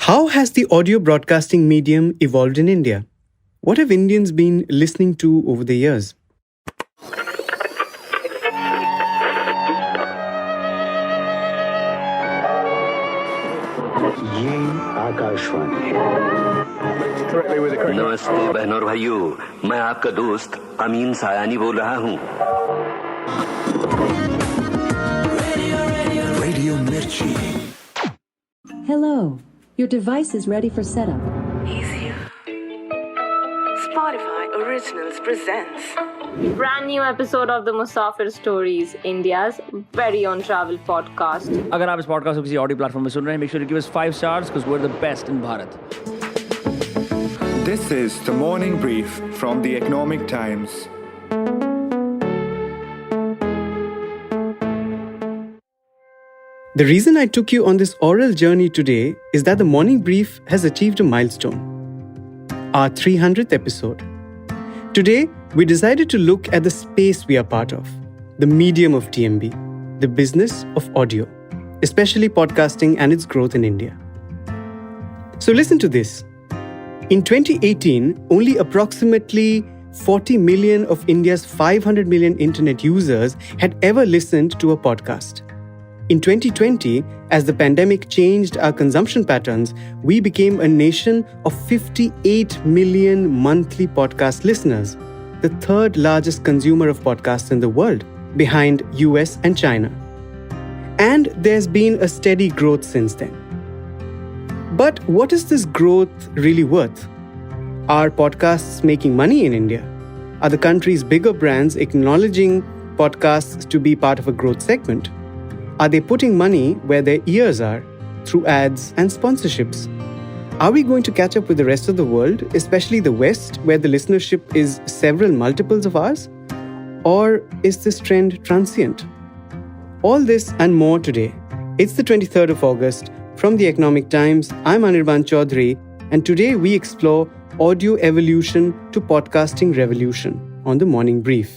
How has the audio broadcasting medium evolved in India? What have Indians been listening to over the years? ये आकाशवाणी है। नमस्ते बहनों और भाइयों, मैं आपका दोस्त अमीन सायानी बोल रहा हूँ। रेडियो मिर्ची। Hello, your device is ready for setup. He's here. Spotify Originals presents Brand new episode of the Musafir Stories, India's very own travel podcast. अगर आप इस पॉडकास्ट को किसी ऑडियो प्लेटफॉर्म में सुन रहे हैं, make sure to give us 5 stars because we're the best in Bharat. This is the morning brief from the Economic Times. The reason I took you on this oral journey today is that the morning brief has achieved a milestone. Our 300th episode. Today, we decided to look at the space we are part of, the medium of TMB, the business of audio, especially podcasting and its growth in India. So listen to this. In 2018, only approximately 40 million of India's 500 million internet users had ever listened to a podcast. In 2020, as the pandemic changed our consumption patterns, we became a nation of 58 million monthly podcast listeners, the third largest consumer of podcasts in the world, behind US and China. And there's been a steady growth since then. But what is this growth really worth? Are podcasts making money in India? Are the country's bigger brands acknowledging podcasts to be part of a growth segment? Are they putting money where their ears are, through ads and sponsorships? Are we going to catch up with the rest of the world, especially the West, where the listenership is several multiples of ours? Or is this trend transient? All this and more today. It's the 23rd of August. From the Economic Times, I'm Anirban Chowdhury, and today we explore audio evolution to podcasting revolution on the Morning Brief.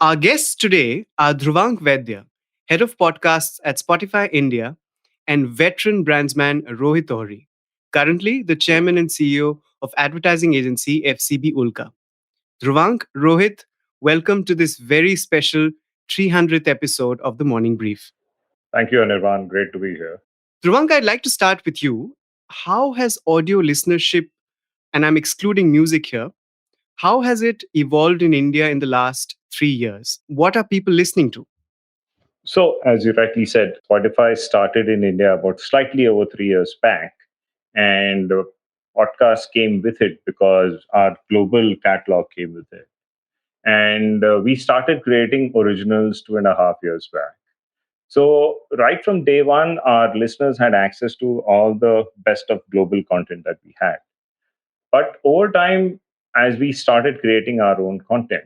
Our guests today are Dhruvank Vaidya, head of podcasts at Spotify India, and veteran brandsman Rohit Ohri, currently the chairman and CEO of advertising agency FCB Ulka. Dhruvank, Rohit, welcome to this very special 300th episode of the Morning Brief. Thank you, Anirban. Great to be here. Dhruvank, I'd like to start with you. How has audio listenership, and I'm excluding music here, how has it evolved in India in the last 3 years? What are people listening to? So, as you rightly said, Spotify started in India about slightly over 3 years back, and podcast came with it because our global catalog came with it. And we started creating originals 2.5 years back. So, right from day one, our listeners had access to all the best of global content that we had. But over time, as we started creating our own content,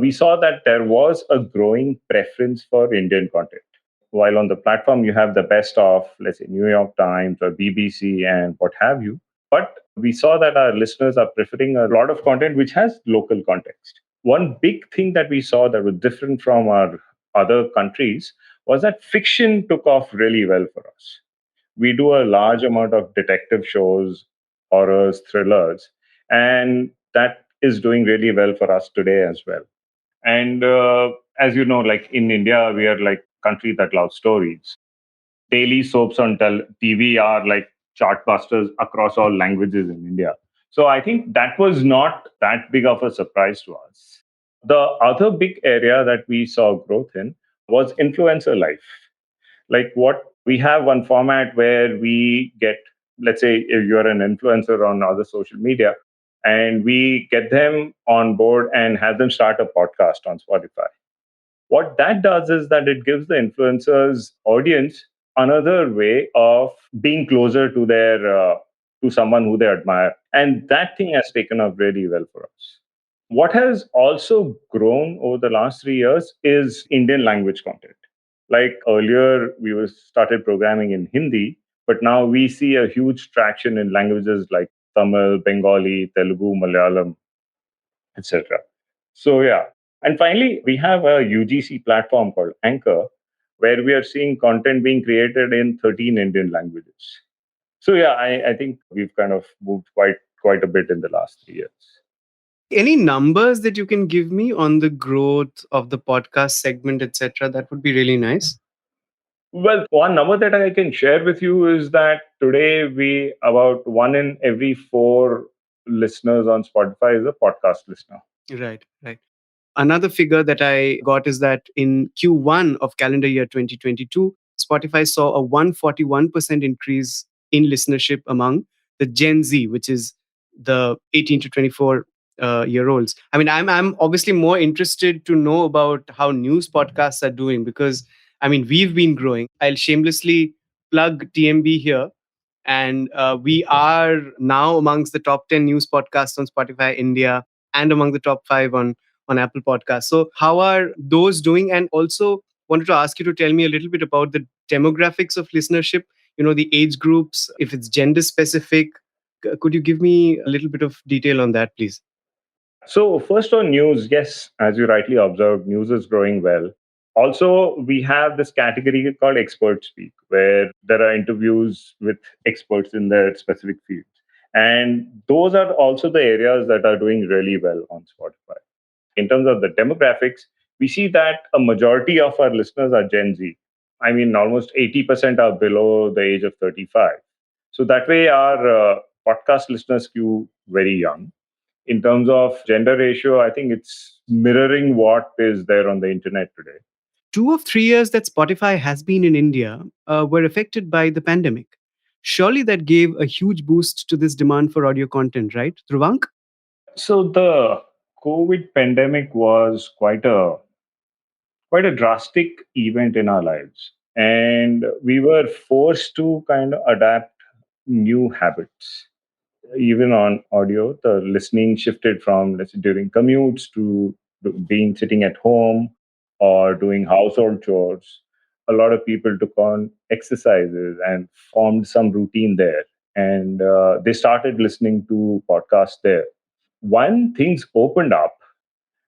we saw that there was a growing preference for Indian content. While on the platform, you have the best of, let's say, New York Times or BBC and what have you. But we saw that our listeners are preferring a lot of content which has local context. One big thing that we saw that was different from our other countries was that fiction took off really well for us. We do a large amount of detective shows, horrors, thrillers, and that is doing really well for us today as well. And as you know, like in India, we are like country that loves stories. Daily soaps on TV are like chartbusters across all languages in India. So I think that was not that big of a surprise to us. The other big area that we saw growth in was influencer life. Like what we have one format where we get, let's say, if you're an influencer on other social media, and we get them on board and have them start a podcast on Spotify. What that does is that it gives the influencers audience another way of being closer to their to someone who they admire, and that thing has taken off really well for us. What has also grown over the last 3 years is Indian language content. Like earlier, we started programming in Hindi, but now we see a huge traction in languages like Tamil, Bengali, Telugu, Malayalam, etc. So, yeah. And finally, we have a UGC platform called Anchor, where we are seeing content being created in 13 Indian languages. So yeah, I think we've kind of moved quite a bit in the last 3 years. Any numbers that you can give me on the growth of the podcast segment, etc.? That would be really nice. Well, one number that I can share with you is that today we about one in every four listeners on Spotify is a podcast listener. Right, right. Another figure that I got is that in Q1 of calendar year 2022, Spotify saw a 141% increase in listenership among the Gen Z, which is the 18 to 24 year olds. I mean, I'm obviously more interested to know about how news podcasts are doing because, I mean, we've been growing. I'll shamelessly plug TMB here. And we are now amongst the top 10 news podcasts on Spotify India and among the top 5 on Apple Podcasts. So, how are those doing? And also, wanted to ask you to tell me a little bit about the demographics of listenership, the age groups, if it's gender specific. Could you give me a little bit of detail on that, please? So, first on news, yes, as you rightly observed, news is growing well. Also, we have this category called expert speak, where there are interviews with experts in their specific fields. And those are also the areas that are doing really well on Spotify. In terms of the demographics, we see that a majority of our listeners are Gen Z. I mean, almost 80% are below the age of 35. So that way, our podcast listeners skew very young. In terms of gender ratio, I think it's mirroring what is there on the internet today. 2 of 3 years that Spotify has been in India were affected by the pandemic. Surely that gave a huge boost to this demand for audio content, right, Dhruvank? So the COVID pandemic was quite a drastic event in our lives, and we were forced to kind of adapt new habits. Even on audio, the listening shifted from, let's say, during commutes to being sitting at home or doing household chores. A lot of people took on exercises and formed some routine there, and they started listening to podcasts there. When things opened up,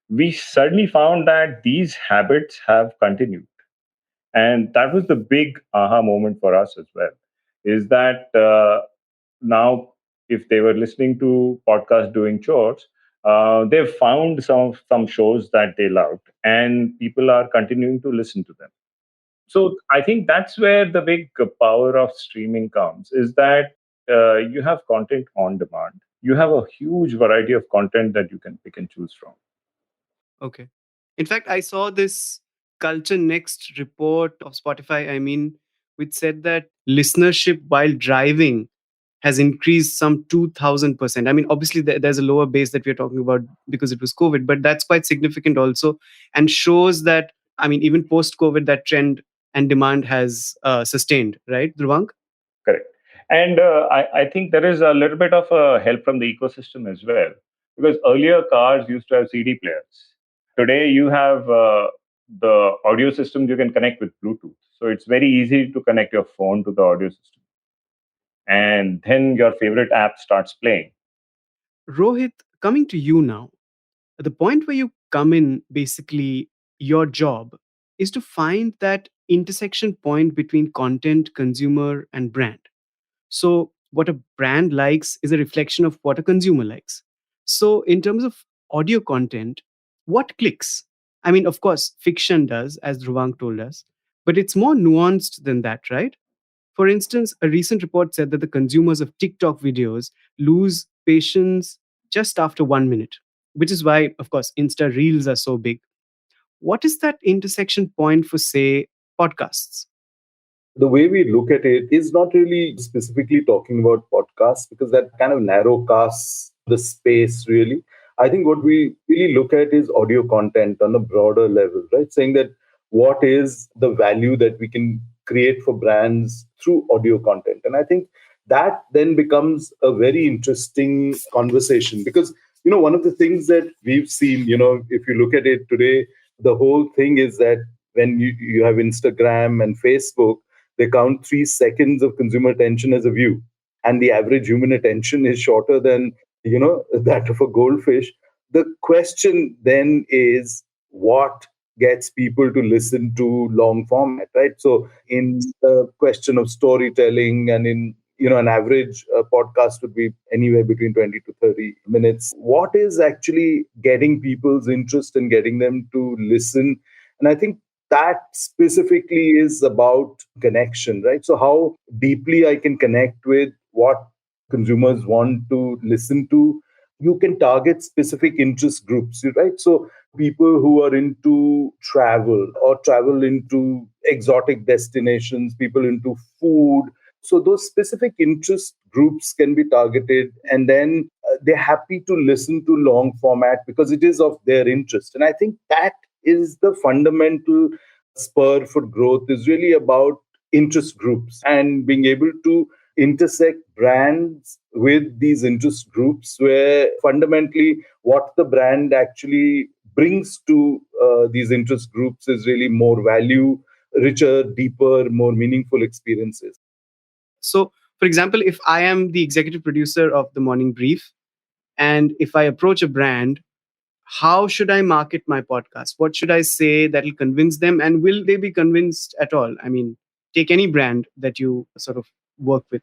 we suddenly found that these habits have continued. And that was the big aha moment for us as well, is that now if they were listening to podcasts doing chores, they've found some shows that they loved, and people are continuing to listen to them. So I think that's where the big power of streaming comes, is that you have content on demand. You have a huge variety of content that you can pick and choose from. Okay. In fact, I saw this Culture Next report of Spotify, which said that listenership while driving has increased some 2000%. I mean, obviously, there's a lower base that we're talking about because it was COVID, but that's quite significant also and shows that, even post COVID, that trend and demand has sustained, right, Dhruvank? Correct. And I think there is a little bit of help from the ecosystem as well, because earlier cars used to have CD players. Today, you have the audio systems you can connect with Bluetooth. So it's very easy to connect your phone to the audio system. And then your favorite app starts playing. Rohit, coming to you now, at the point where you come in, basically, your job is to find that intersection point between content, consumer, and brand. So, what a brand likes is a reflection of what a consumer likes. So, in terms of audio content, what clicks? Of course, fiction does, as Dhruvank told us, but it's more nuanced than that, right? For instance, a recent report said that the consumers of TikTok videos lose patience just after 1 minute, which is why, of course, Insta Reels are so big. What is that intersection point for, say, podcasts? The way we look at it is not really specifically talking about podcasts because that kind of narrow casts the space really. I think what we really look at is audio content on a broader level, right? Saying that what is the value that we can create for brands through audio content. And I think that then becomes a very interesting conversation because, one of the things that we've seen, if you look at it today, the whole thing is that when you have Instagram and Facebook, they count 3 seconds of consumer attention as a view. And the average human attention is shorter than, that of a goldfish. The question then is what gets people to listen to long format, right? So in the question of storytelling, and in an average podcast would be anywhere between 20 to 30 minutes. What is actually getting people's interest and getting them to listen? And I think that specifically is about connection, right? So how deeply I can connect with what consumers want to listen to. You can target specific interest groups, right? So people who are into travel or travel into exotic destinations, people into food. So those specific interest groups can be targeted, and then they're happy to listen to long format because it is of their interest. And I think that is the fundamental spur for growth, is really about interest groups and being able to intersect brands with these interest groups, where fundamentally what the brand actually brings to these interest groups is really more value, richer, deeper, more meaningful experiences. So, for example, if I am the executive producer of the Morning Brief, and if I approach a brand, how should I market my podcast? What should I say that will convince them? And will they be convinced at all? I mean, take any brand that you sort of work with.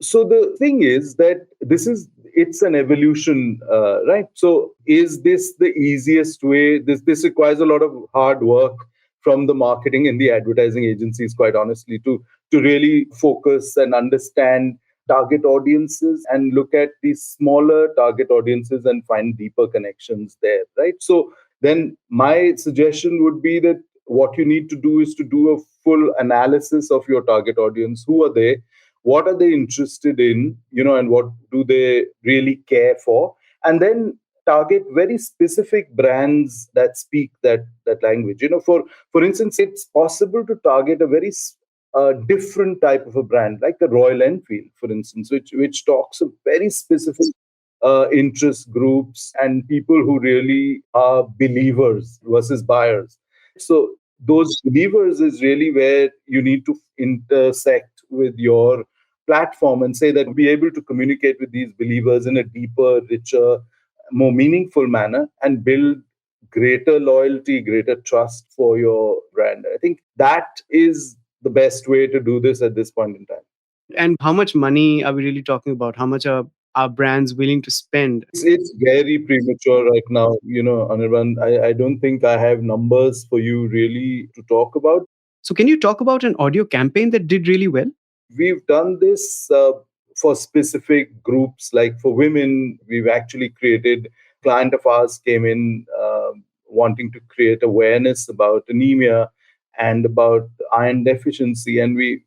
So the thing is that it's an evolution, right? So is this the easiest way? This requires a lot of hard work from the marketing and the advertising agencies, quite honestly, to really focus and understand target audiences and look at these smaller target audiences and find deeper connections there, right? So then my suggestion would be that what you need to do is to do a full analysis of your target audience. Who are they? What are they interested in, and what do they really care for? And then target very specific brands that speak that language. For instance, it's possible to target a very different type of a brand, like the Royal Enfield, for instance, which talks of very specific interest groups and people who really are believers versus buyers. So those believers is really where you need to intersect with your platform and say that be able to communicate with these believers in a deeper, richer, more meaningful manner and build greater loyalty, greater trust for your brand. I think that is the best way to do this at this point in time. And how much money are we really talking about? How much are our brands willing to spend? It's very premature right now, Anirban. I don't think I have numbers for you really to talk about. So can you talk about an audio campaign that did really well? We've done this for specific groups, like for women. We've actually created, client of ours came in wanting to create awareness about anemia and about iron deficiency. And we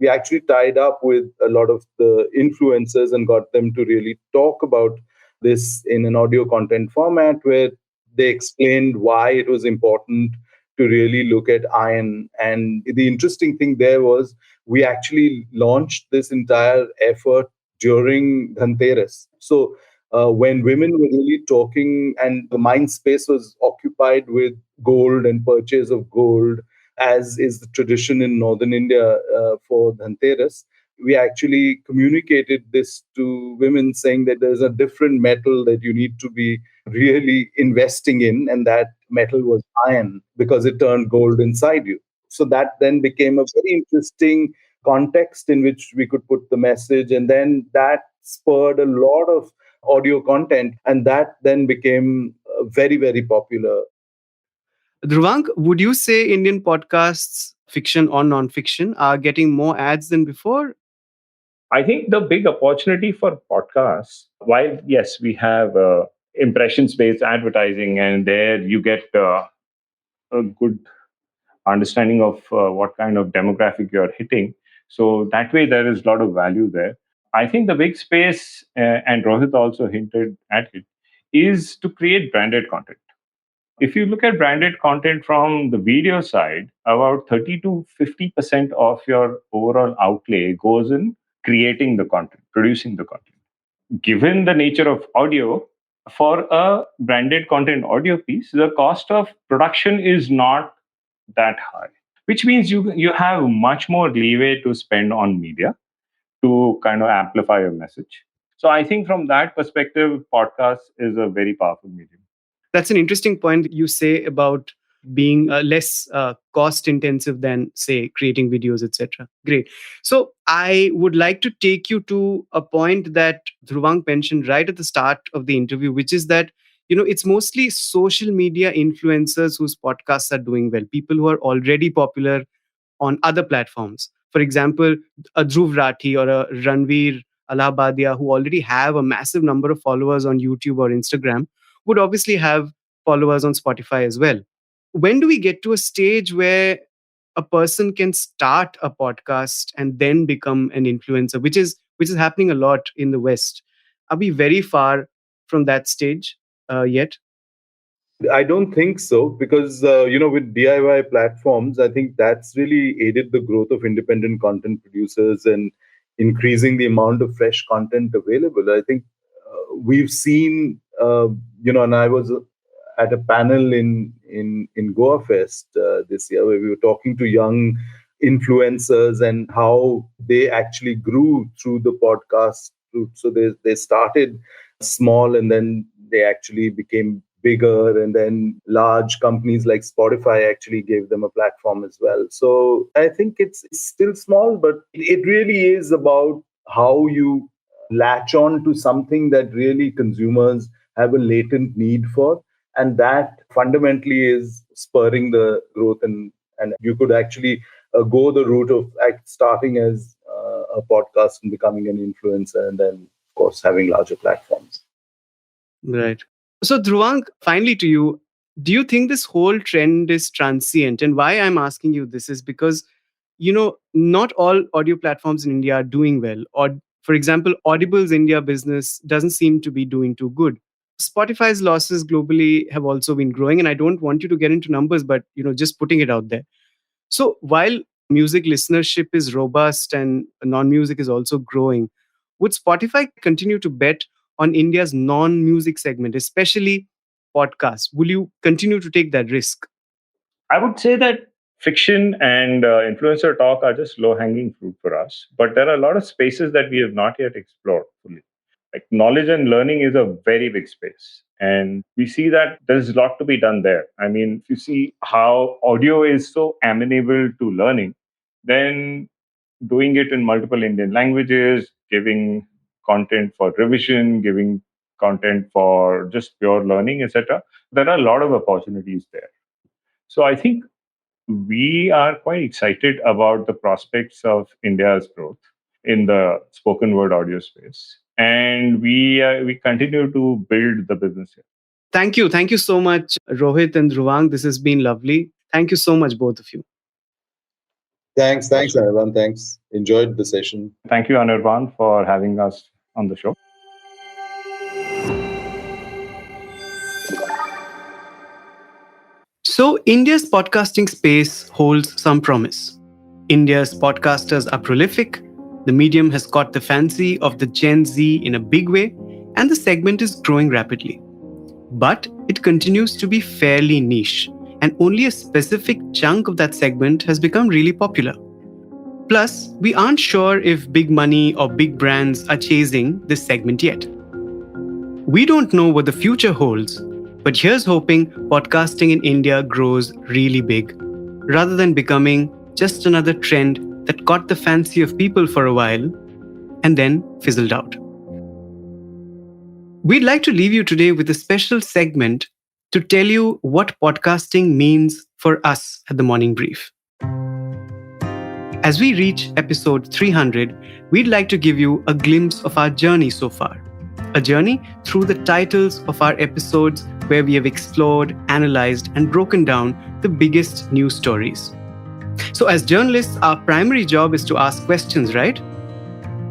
actually tied up with a lot of the influencers and got them to really talk about this in an audio content format, where they explained why it was important to really look at iron. And the interesting thing there was we actually launched this entire effort during Dhanteras. So when women were really talking and the mind space was occupied with gold and purchase of gold, as is the tradition in northern India for Dhanteras, we actually communicated this to women, saying that there's a different metal that you need to be really investing in, and that metal was iron, because it turned gold inside you. So that then became a very interesting context in which we could put the message, and then that spurred a lot of audio content, and that then became very, very popular. Dhruvank, would you say Indian podcasts, fiction or non-fiction, are getting more ads than before? I think the big opportunity for podcasts, while yes, we have impressions-based advertising, and there you get a good understanding of what kind of demographic you're hitting. So that way, there is a lot of value there. I think the big space, and Rohit also hinted at it, is to create branded content. If you look at branded content from the video side, about 30 to 50% of your overall outlay goes in creating the content, producing the content. Given the nature of audio, for a branded content audio piece, the cost of production is not that high, which means you have much more leeway to spend on media to kind of amplify your message. So I think from that perspective, podcast is a very powerful medium. That's an interesting point you say about being less cost intensive than, say, creating videos, etc. Great. So I would like to take you to a point that Dhruvank mentioned right at the start of the interview, which is that it's mostly social media influencers whose podcasts are doing well, people who are already popular on other platforms. For example, a Dhruv Rathi or a Ranveer Allahabadia, who already have a massive number of followers on YouTube or Instagram, would obviously have followers on Spotify as well. When do we get to a stage where a person can start a podcast and then become an influencer, which is happening a lot in the West? Are we very far from that stage yet? I don't think so, because with DIY platforms, I think that's really aided the growth of independent content producers and increasing the amount of fresh content available. I think we've seen, and I was at a panel in Goa Fest this year, where we were talking to young influencers and how they actually grew through the podcast route. So they started small, and then they actually became bigger, and then large companies like Spotify actually gave them a platform as well. So I think it's still small, but it really is about how you latch on to something that really consumers have a latent need for, and that fundamentally is spurring the growth. And you could actually go the route of starting as a podcast and becoming an influencer, and then of course having larger platforms. Right. So, Dhruvank, finally to you, do you think this whole trend is transient? And why I'm asking you this is because, not all audio platforms in India are doing well. Or, for example, Audible's India business doesn't seem to be doing too good. Spotify's losses globally have also been growing. And I don't want you to get into numbers, but, just putting it out there. So, while music listenership is robust and non-music is also growing, would Spotify continue to bet on India's non-music segment, especially podcasts? Will you continue to take that risk? I would say that fiction and influencer talk are just low-hanging fruit for us, but there are a lot of spaces that we have not yet explored fully. Like knowledge and learning is a very big space, and we see that there's a lot to be done there. I mean, if you see how audio is so amenable to learning, then doing it in multiple Indian languages, giving content for revision, giving content for just pure learning, etc. There are a lot of opportunities there. So I think we are quite excited about the prospects of India's growth in the spoken word audio space. And we continue to build the business here. Thank you. Thank you so much, Rohit and Dhruvank. This has been lovely. Thank you so much, both of you. Thanks, Anirban. Thanks. Enjoyed the session. Thank you, Anirban, for having us on the show. So, India's podcasting space holds some promise. India's podcasters are prolific, the medium has caught the fancy of the Gen Z in a big way, and the segment is growing rapidly. But it continues to be fairly niche, and only a specific chunk of that segment has become really popular. Plus, we aren't sure if big money or big brands are chasing this segment yet. We don't know what the future holds, but here's hoping podcasting in India grows really big, rather than becoming just another trend that caught the fancy of people for a while and then fizzled out. We'd like to leave you today with a special segment to tell you what podcasting means for us at the Morning Brief. As we reach episode 300, we'd like to give you a glimpse of our journey so far. A journey through the titles of our episodes where we have explored, analyzed, and broken down the biggest news stories. So as journalists, our primary job is to ask questions, right?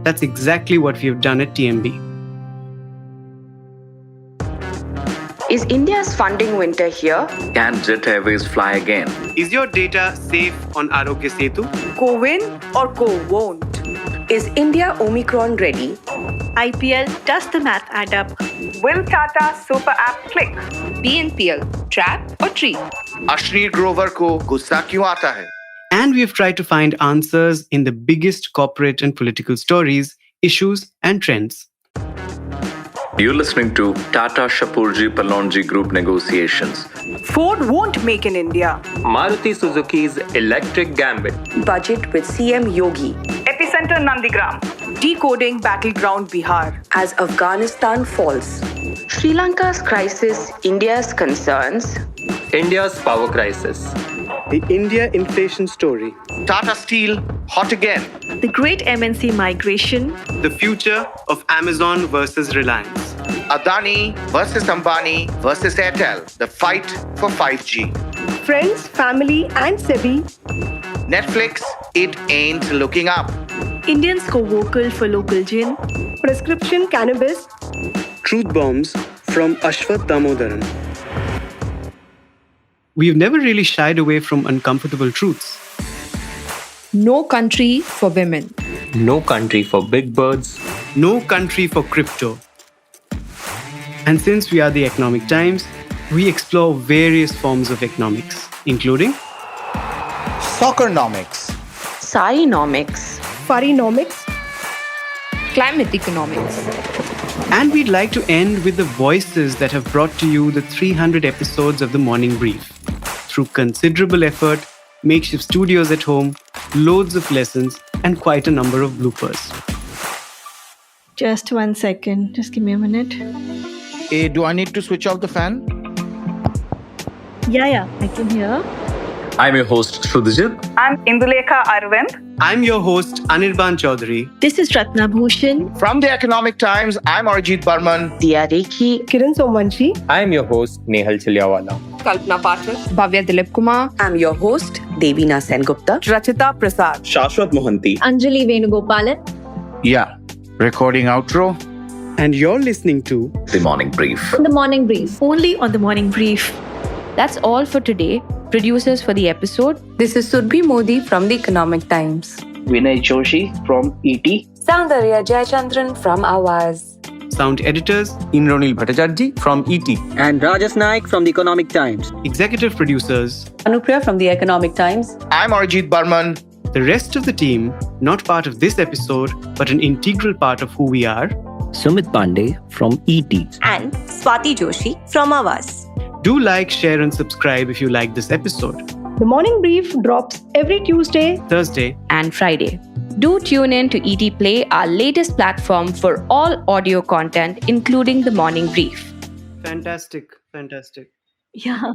That's exactly what we have done at TMB. Is India's funding winter here? Can Jet Airways fly again? Is your data safe on Arogya Setu? Co-win or co-won't? Is India Omicron ready? IPL, does the math add up? Will Tata Super App click? BNPL, trap or treat? Ashni Grover ko gussa kyun aata hai? And we have tried to find answers in the biggest corporate and political stories, issues, and trends. You're listening to Tata Shapoorji Pallonji Group negotiations. Ford won't make in India. Maruti Suzuki's electric gambit. Budget with CM Yogi. Epicenter Nandigram. Decoding battleground Bihar. As Afghanistan falls. Sri Lanka's crisis, India's concerns. India's power crisis. The India inflation story. Tata Steel, hot again. The great MNC migration. The future of Amazon versus Reliance. Adani versus Ambani versus Airtel. The fight for 5G. Friends, family, and SEBI. Netflix, it ain't looking up. Indians go vocal for local gin. Prescription cannabis. Truth bombs from Ashwath Damodaran. We've never really shied away from uncomfortable truths. No country for women. No country for big birds. No country for crypto. And since we are the Economic Times, we explore various forms of economics, including Soccernomics, Scinomics. Furrynomics. Climate economics. And we'd like to end with the voices that have brought to you the 300 episodes of the Morning Brief. Through considerable effort, makeshift studios at home, loads of lessons, and quite a number of bloopers. Just 1 second. Just give me a minute. Hey, do I need to switch off the fan? Yeah, I can hear. I'm your host, Shudhajit. I'm Indulekha Arvind. I'm your host, Anirban Chowdhury. This is Ratna Bhushan. From the Economic Times, I'm Arjit Barman. Diya Rekhi. Kiran Somanchi. I'm your host, Nehal Chilyawala. Kalpana Pathak. Bhavya Dilip Kumar. I'm your host, Devina Sengupta. Rachita Prasad. Shashwat Mohanty. Anjali Venugopalan. Yeah. Recording outro. And you're listening to The Morning Brief. The Morning Brief. Only on The Morning Brief. That's all for today. Producers for the episode. This is Surbhi Modi from the Economic Times. Vinay Joshi from ET. Soundarya Jayachandran from Awaz. sound editors, Indranil Bhattacharjee from ET. And Rajas Naik from the Economic Times. executive producers, Anupriya from the Economic Times. I'm Arjit Barman. the rest of the team, not part of this episode, but an integral part of who we are. Sumit Pandey from ET. And Swati Joshi from Awaz. Do like, share, and subscribe if you like this episode. The Morning Brief drops every Tuesday, Thursday, And Friday. Do tune in to ET Play, our latest platform for all audio content, including the Morning Brief. Fantastic. Yeah.